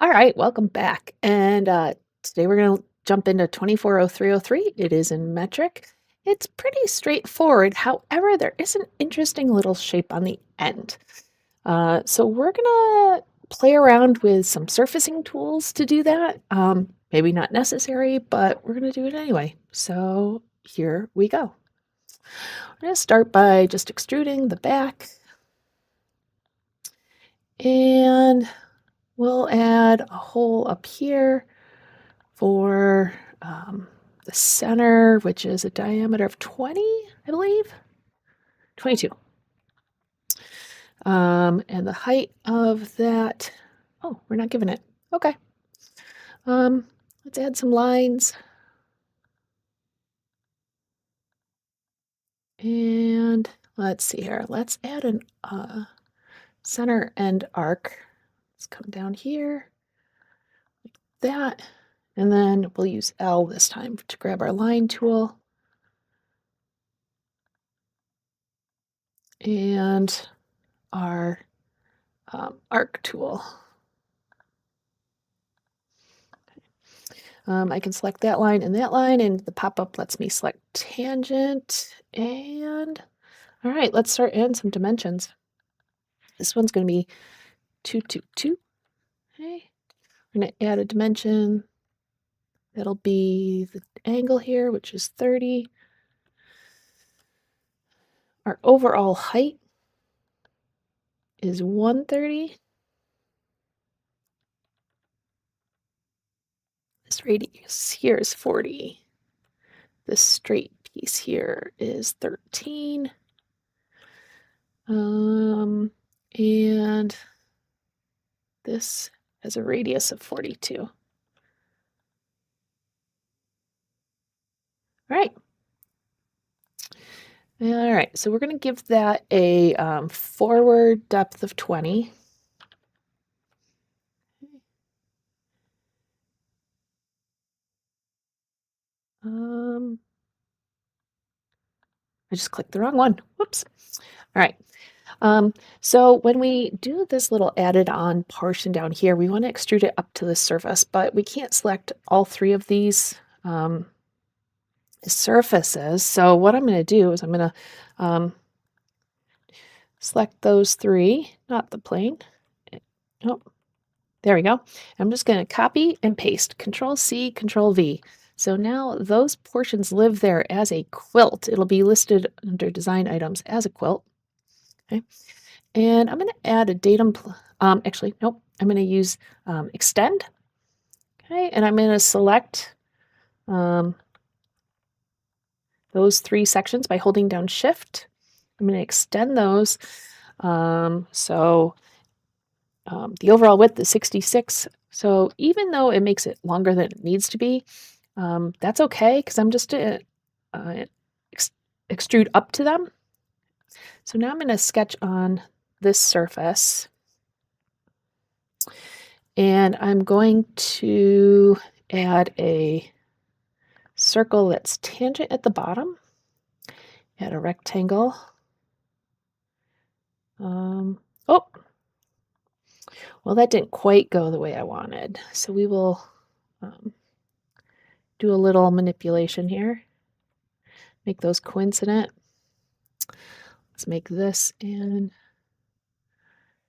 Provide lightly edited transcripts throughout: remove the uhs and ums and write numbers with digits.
All right, welcome back. And today we're going to jump into 240303. It is in metric. It's pretty straightforward. However, there is an interesting little shape on the end. So we're going to play around with some surfacing tools to do that. Maybe not necessary, but we're going to do it anyway. So here we go. I'm going to start by just extruding the back. And we'll add a hole up here for the center, which is a diameter of 20, I believe, 22. And the height of that, oh, we're not giving it. Okay. Let's add some lines. And let's see here. Let's add an center end arc. Let's come down here like that. And then we'll use L this time to grab our line tool. And our arc tool. I can select that line, and the pop-up lets me select tangent. And all right, let's start adding some dimensions. This one's going to be 2, 2, 2. Okay, we're going to add a dimension. That'll be the angle here, which is 30. Our overall height is 130. This radius here is 40. This straight piece here is 13. And this has a radius of 42. All right. All right, so we're going to give that a forward depth of 20. I just clicked the wrong one. Whoops. All right. So when we do this little added on portion down here, we want to extrude it up to the surface, but we can't select all three of these surfaces. So what I'm going to do is I'm going to select those three, not the plane. Oh, there we go. I'm just going to copy and paste, Control C, Control V. So now those portions live there as a quilt. It'll be listed under design items as a quilt. Okay. And I'm going to add a datum, actually, nope, I'm going to use extend. Okay, and I'm going to select those three sections by holding down Shift. I'm going to extend those. The overall width is 66. So even though it makes it longer than it needs to be, that's okay because I'm just going to extrude up to them. So now I'm going to sketch on this surface. And I'm going to add a circle that's tangent at the bottom. Add a rectangle. Oh, well, that didn't quite go the way I wanted. So we will do a little manipulation here. Make those coincident. Let's make this and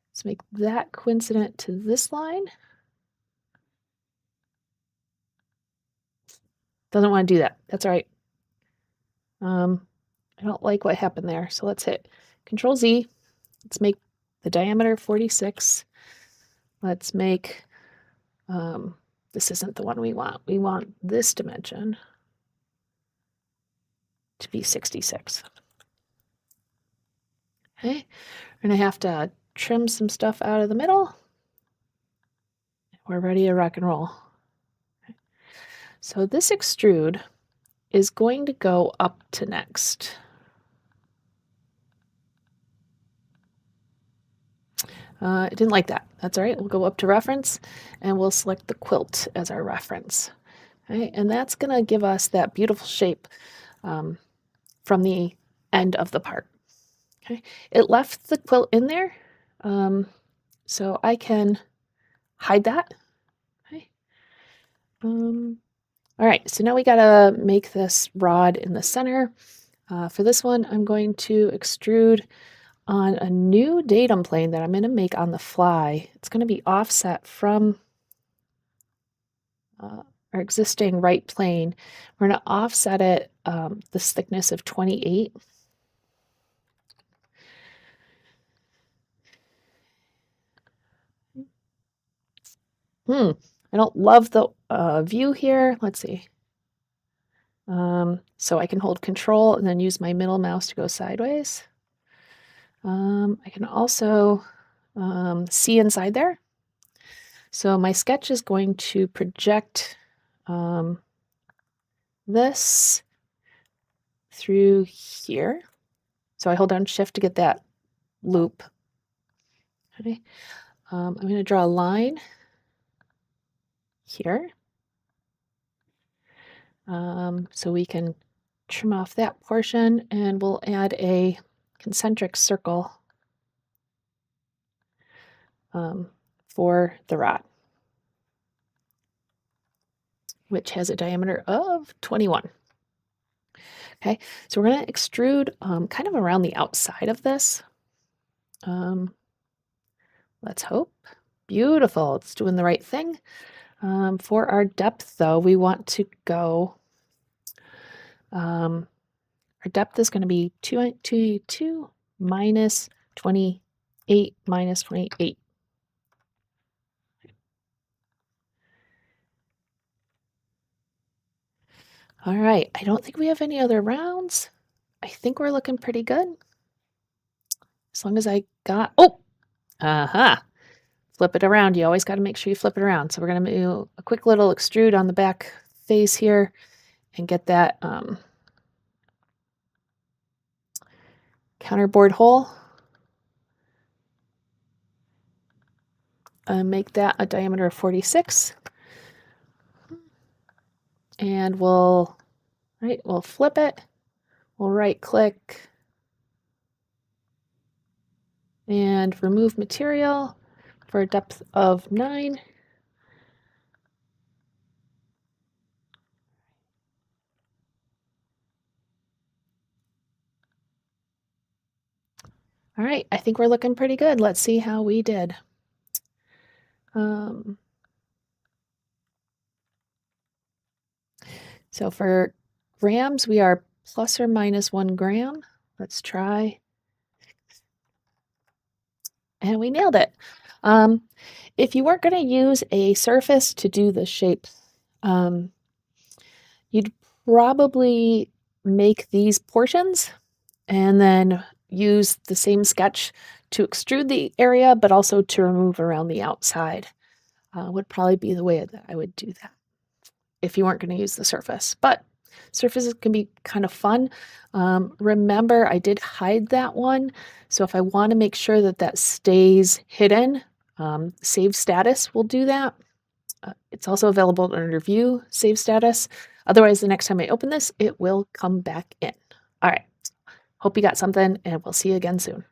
let's make that coincident to this line. Doesn't want to do that. That's all right. I don't like what happened there. So let's hit Control Z. Let's make the diameter 46. Let's make, this isn't the one we want. We want this dimension to be 66. Okay, we're going to have to trim some stuff out of the middle. We're ready to rock and roll. Okay. So this extrude is going to go up to next. I didn't like that. That's all right. We'll go up to reference and we'll select the quilt as our reference. Okay, and that's going to give us that beautiful shape from the end of the part. Okay, it left the quilt in there, so I can hide that. All right, so now we gotta make this rod in the center. For this one, I'm going to extrude on a new datum plane that I'm gonna make on the fly. It's gonna be offset from our existing right plane. We're gonna offset it this thickness of 28. I don't love the view here. Let's see. So I can hold control and then use my middle mouse to go sideways. I can also see inside there. So my sketch is going to project this through here. So I hold down Shift to get that loop. Okay. I'm going to draw a line here. So we can trim off that portion and we'll add a concentric circle for the rod, which has a diameter of 21. Okay, so we're going to extrude kind of around the outside of this. Let's hope. Beautiful, it's doing the right thing. For our depth, though, we want to go, our depth is going to be 2 minus 28 minus 28. All right, I don't think we have any other rounds. I think we're looking pretty good. As long as I got, oh, flip it around. You always got to make sure you flip it around. So we're going to do a quick little extrude on the back face here and get that counterbore hole. Make that a diameter of 46. And we'll flip it. We'll right click and remove material for a depth of 9. All right, I think we're looking pretty good. Let's see how we did. So for grams, we are plus or minus 1 gram. Let's try. And we nailed it. If you weren't going to use a surface to do the shape, you'd probably make these portions and then use the same sketch to extrude the area, but also to remove around the outside. Would probably be the way that I would do that if you weren't going to use the surface. But surfaces can be kind of fun. Remember, I did hide that one. So if I want to make sure that that stays hidden, save status will do that. It's also available under view, save status. Otherwise, the next time I open this, it will come back in. All right. Hope you got something, and we'll see you again soon.